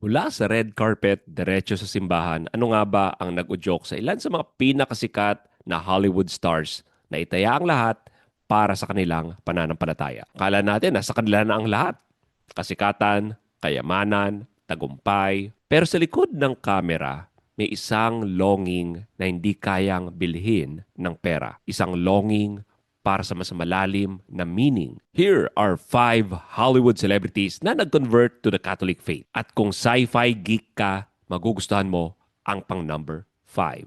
Mula sa red carpet, diretso sa simbahan, ano nga ba ang nag-udyok sa ilan sa mga pinakasikat na Hollywood stars na itaya ang lahat para sa kanilang pananampalataya? Akala natin nasa kanila na ang lahat. Kasikatan, kayamanan, tagumpay. Pero sa likod ng kamera, may isang longing na hindi kayang bilhin ng pera. Isang longing para sa mas malalim na meaning. Here are 5 Hollywood celebrities na nag-convert to the Catholic faith. At kung sci-fi geek ka, magugustuhan mo ang pang number 5.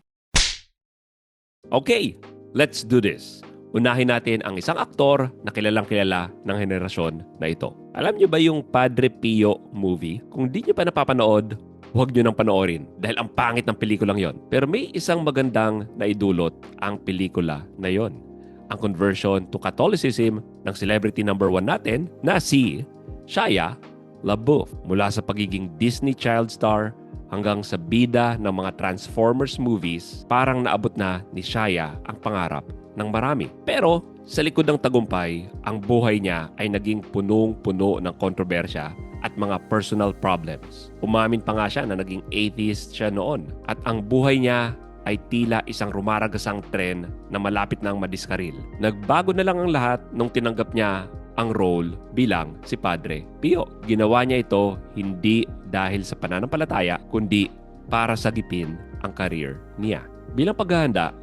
Okay, let's do this. Unahin natin ang isang aktor na kilalang kilala ng henerasyon na ito. Alam niyo ba yung Padre Pio movie? Kung di niyo pa napapanood, huwag niyo nang panoorin dahil ang pangit ng pelikulang yon. Pero may isang magandang naidulot ang pelikula na yon. Ang conversion to Catholicism ng celebrity number 1 natin na si Shia LaBeouf. Mula sa pagiging Disney child star hanggang sa bida ng mga Transformers movies, parang naabot na ni Shia ang pangarap ng marami. Pero sa likod ng tagumpay, ang buhay niya ay naging punong-puno ng kontrobersya at mga personal problems. Umamin pa nga siya na naging atheist siya noon. At ang buhay niya ay tila isang rumaragasang tren na malapit nang madiskaril. Nagbago na lang ang lahat nung tinanggap niya ang role bilang si Padre Pio. Ginawa niya ito hindi dahil sa pananampalataya, kundi para sagipin ang career niya. Bilang paghahanda,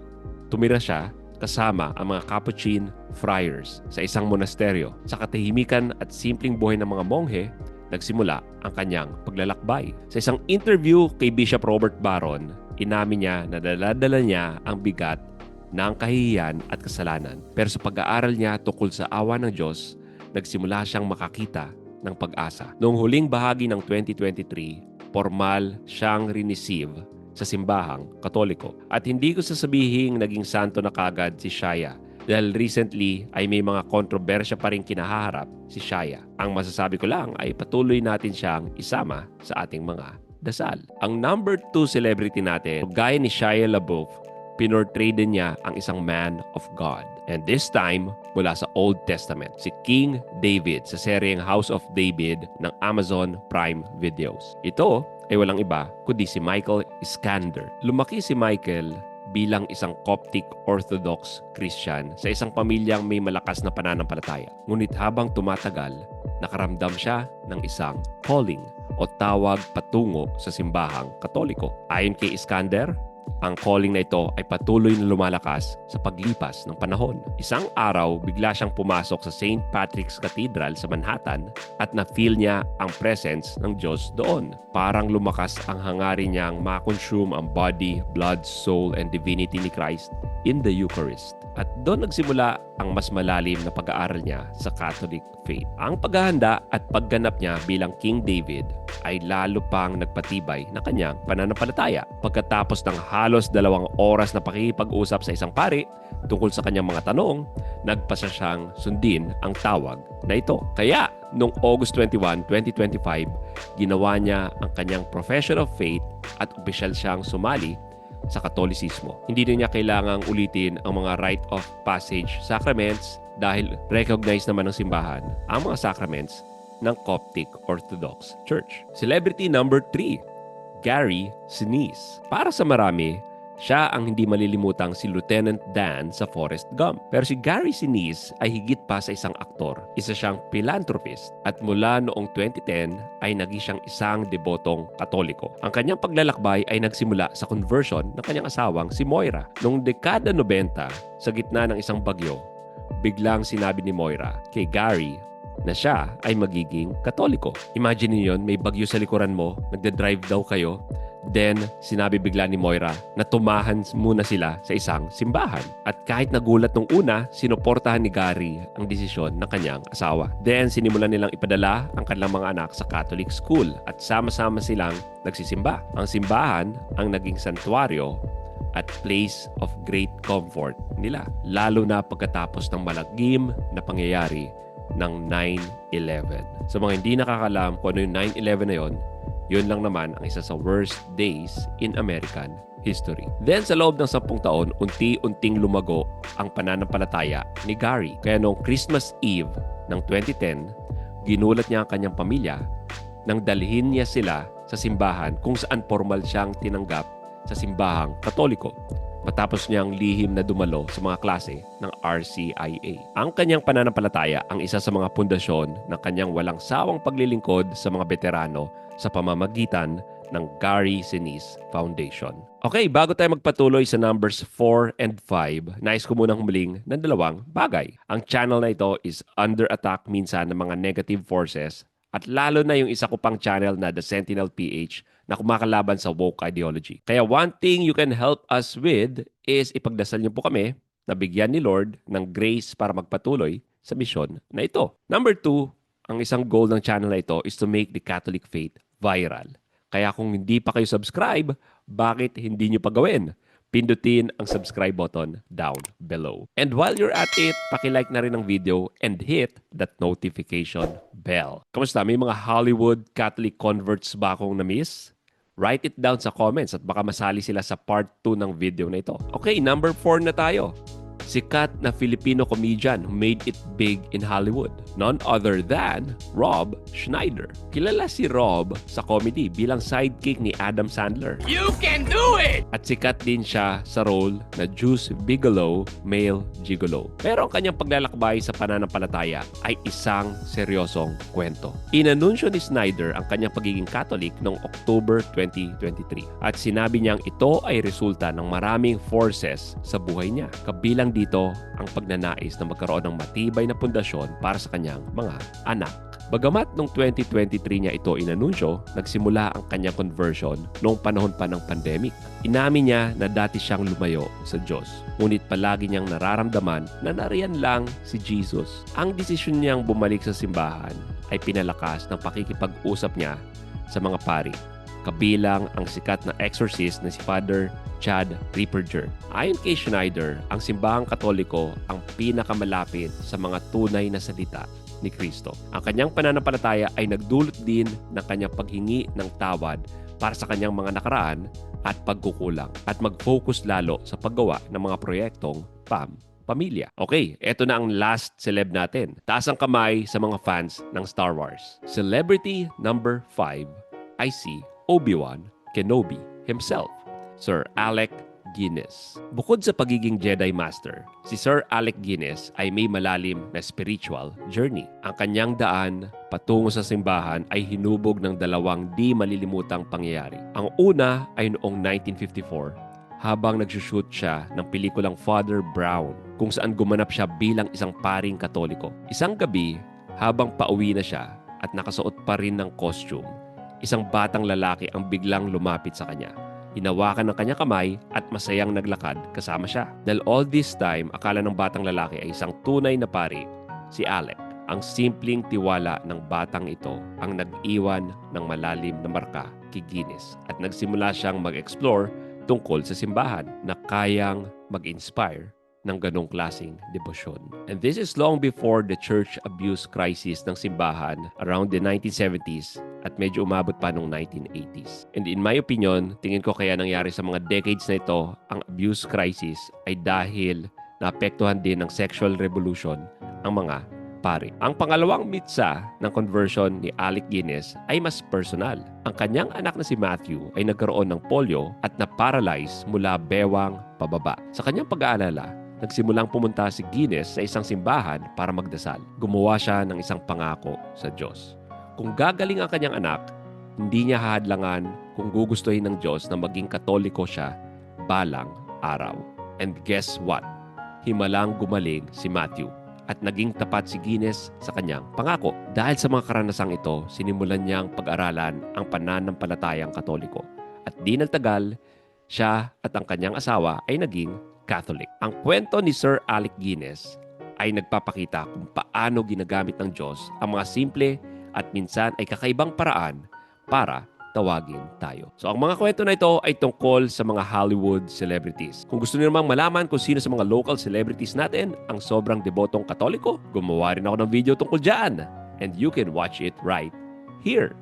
tumira siya kasama ang mga Capuchin friars sa isang monasteryo. Sa katahimikan at simpleng buhay ng mga monghe, nagsimula ang kanyang paglalakbay. Sa isang interview kay Bishop Robert Barron, inamin niya na dala-dala niya ang bigat ng kahihiyan at kasalanan. Pero sa pag-aaral niya tungkol sa awa ng Diyos, nagsimula siyang makakita ng pag-asa. Noong huling bahagi ng 2023, formal siyang riniceive sa simbahang Katoliko. At hindi ko sasabihin naging santo na kagad si Shia dahil recently ay may mga kontrobersya pa rin kinaharap si Shia. Ang masasabi ko lang ay patuloy natin siyang isama sa ating mga dasal. Ang number 2 celebrity natin, gaya ni Shia LaBeouf, pinortray din niya ang isang man of God. And this time, mula sa Old Testament, si King David sa seryeng House of David ng Amazon Prime Videos. Ito ay walang iba kundi si Michael Iskander. Lumaki si Michael bilang isang Coptic Orthodox Christian sa isang pamilyang may malakas na pananampalataya. Ngunit habang tumatagal, nakaramdam siya ng isang calling o tawag patungo sa simbahang Katoliko. Ayon kay Iskander, ang calling na ito ay patuloy na lumalakas sa paglipas ng panahon. Isang araw, bigla siyang pumasok sa St. Patrick's Cathedral sa Manhattan at na-feel niya ang presence ng Diyos doon. Parang lumakas ang hangarin niyang makonsume ang body, blood, soul, and divinity ni Christ in the Eucharist. At doon nagsimula ang mas malalim na pag-aaral niya sa Catholic faith. Ang paghahanda at pagganap niya bilang King David ay lalo pang nagpatibay na kanyang pananampalataya. Pagkatapos ng halos 2 oras na pakikipag-usap sa isang pari tungkol sa kanyang mga tanong, nagpasa siyang sundin ang tawag na ito. Kaya, noong August 21, 2025, ginawa niya ang kanyang profession of faith at opisyal siyang sumali sa Katolisismo. Hindi na niya kailangang ulitin ang mga rite of passage sacraments dahil recognized naman ng simbahan ang mga sacraments ng Coptic Orthodox Church. Celebrity number 3, Gary Sinise. Para sa marami, siya ang hindi malilimutang si Lieutenant Dan sa Forrest Gump. Pero si Gary Sinise ay higit pa sa isang aktor. Isa siyang philanthropist at mula noong 2010 ay naging siyang isang debotong Katoliko. Ang kanyang paglalakbay ay nagsimula sa conversion ng kanyang asawang si Moira. Noong dekada 90, sa gitna ng isang bagyo, biglang sinabi ni Moira kay Gary na siya ay magiging Katoliko. Imagine niyo yun, may bagyo sa likuran mo, nagde-drive daw kayo, then sinabi bigla ni Moira na tumahan muna sila sa isang simbahan. At kahit nagulat nung una, sinuportahan ni Gary ang desisyon ng kanyang asawa. Then sinimulan nilang ipadala ang kanilang mga anak sa Catholic school at sama-sama silang nagsisimba. Ang simbahan ang naging santuario at place of great comfort nila, lalo na pagkatapos ng malagim na pangyayari ng 9/11. Sa mga hindi nakakalam kung ano yung 9/11 na yun lang naman ang isa sa worst days in American history. Then sa loob ng 10 taon, unti-unting lumago ang pananampalataya ni Gary. Kaya noong Christmas Eve ng 2010, ginulat niya ang kanyang pamilya nang dalhin niya sila sa simbahan kung saan formal siyang tinanggap sa simbahang Katoliko matapos niyang lihim na dumalo sa mga klase ng RCIA. Ang kanyang pananampalataya ang isa sa mga pundasyon ng kanyang walang sawang paglilingkod sa mga veterano sa pamamagitan ng Gary Sinise Foundation. Okay, bago tayo magpatuloy sa numbers 4 and 5, nais ko munang humiling ng dalawang bagay. Ang channel na ito is under attack minsan ng mga negative forces at lalo na yung isa ko pang channel na The Sentinel PH na kumakalaban sa woke ideology. Kaya one thing you can help us with is ipagdasal niyo po kami na bigyan ni Lord ng grace para magpatuloy sa misyon na ito. Number 2, ang isang goal ng channel na ito is to make the Catholic faith viral. Kaya kung hindi pa kayo subscribe, bakit hindi nyo pa gawin? Pindutin ang subscribe button down below. And while you're at it, paki-like na rin ang video and hit that notification bell. Kamusta? May mga Hollywood Catholic converts ba akong na-miss? Write it down sa comments at baka masali sila sa part 2 ng video na ito. Okay, number 4 na tayo. Sikat na Filipino comedian who made it big in Hollywood. None other than Rob Schneider. Kilala si Rob sa comedy bilang sidekick ni Adam Sandler. You can do it! At sikat din siya sa role na Juice Bigelow, male gigolo. Pero ang kanyang paglalakbay sa pananampalataya ay isang seryosong kwento. Inanunsyo ni Schneider ang kanyang pagiging Catholic noong October 2023. At sinabi niyang ito ay resulta ng maraming forces sa buhay niya. Kabilang dito ang pagnanais na magkaroon ng matibay na pundasyon para sa kanyang mga anak. Bagamat noong 2023 niya ito inanunsyo, nagsimula ang kanyang conversion noong panahon pa ng pandemic. Inamin niya na dati siyang lumayo sa Diyos, ngunit palagi niyang nararamdaman na nariyan lang si Jesus. Ang desisyon niyang bumalik sa simbahan ay pinalakas ng pakikipag-usap niya sa mga pari, kabilang ang sikat na exorcist na si Father Chad Ripperger. Ayon kay Schneider, ang simbahang Katoliko ang pinakamalapit sa mga tunay na salita ni Kristo. Ang kanyang pananampalataya ay nagdulot din ng kanyang paghingi ng tawad para sa kanyang mga nakaraan at pagkukulang at mag-focus lalo sa paggawa ng mga proyektong pamilya. Okay, eto na ang last celeb natin. Taas ang kamay sa mga fans ng Star Wars. Celebrity number 5 ay si Obi-Wan Kenobi himself, Sir Alec Guinness. Bukod sa pagiging Jedi Master, si Sir Alec Guinness ay may malalim na spiritual journey. Ang kanyang daan patungo sa simbahan ay hinubog ng dalawang di malilimutang pangyayari. Ang una ay noong 1954 habang nagsushoot siya ng pelikulang Father Brown kung saan gumanap siya bilang isang paring Katoliko. Isang gabi, habang pauwi na siya at nakasuot pa rin ng costume, isang batang lalaki ang biglang lumapit sa kanya. Hinawakan ng kanya kamay at masayang naglakad kasama siya. Dahil all this time, akala ng batang lalaki ay isang tunay na pari, si Alec. Ang simpleng tiwala ng batang ito ang nag-iwan ng malalim na marka kay Guinness at nagsimula siyang mag-explore tungkol sa simbahan na kayang mag-inspire ng ganong klaseng debosyon. And this is long before the church abuse crisis ng simbahan around the 1970s at medyo umabot pa noong 1980s. And in my opinion, tingin ko kaya nangyari sa mga decades na ito ang abuse crisis ay dahil naapektuhan din ng sexual revolution ang mga pari. Ang pangalawang mitsa ng conversion ni Alec Guinness ay mas personal. Ang kanyang anak na si Matthew ay nagkaroon ng polio at na-paralyze mula bewang pababa. Sa kanyang pag-aalala, nagsimulang pumunta si Guinness sa isang simbahan para magdasal. Gumawa siya ng isang pangako sa Diyos. Kung gagaling ang kanyang anak, hindi niya hahadlangan kung gugustuhin ng Diyos na maging Katoliko siya balang araw. And guess what? Himalang gumaling si Matthew at naging tapat si Guinness sa kanyang pangako. Dahil sa mga karanasang ito, sinimulan niyang pag-aralan ang pananampalatayang Katoliko. At di nagtagal, siya at ang kanyang asawa ay naging Catholic. Ang kwento ni Sir Alec Guinness ay nagpapakita kung paano ginagamit ng Diyos ang mga simple at minsan ay kakaibang paraan para tawagin tayo. So ang mga kwento na ito ay tungkol sa mga Hollywood celebrities. Kung gusto niyo namang malaman kung sino sa mga local celebrities natin ang sobrang debotong Katoliko, gumawa rin ako ng video tungkol dyan. And you can watch it right here.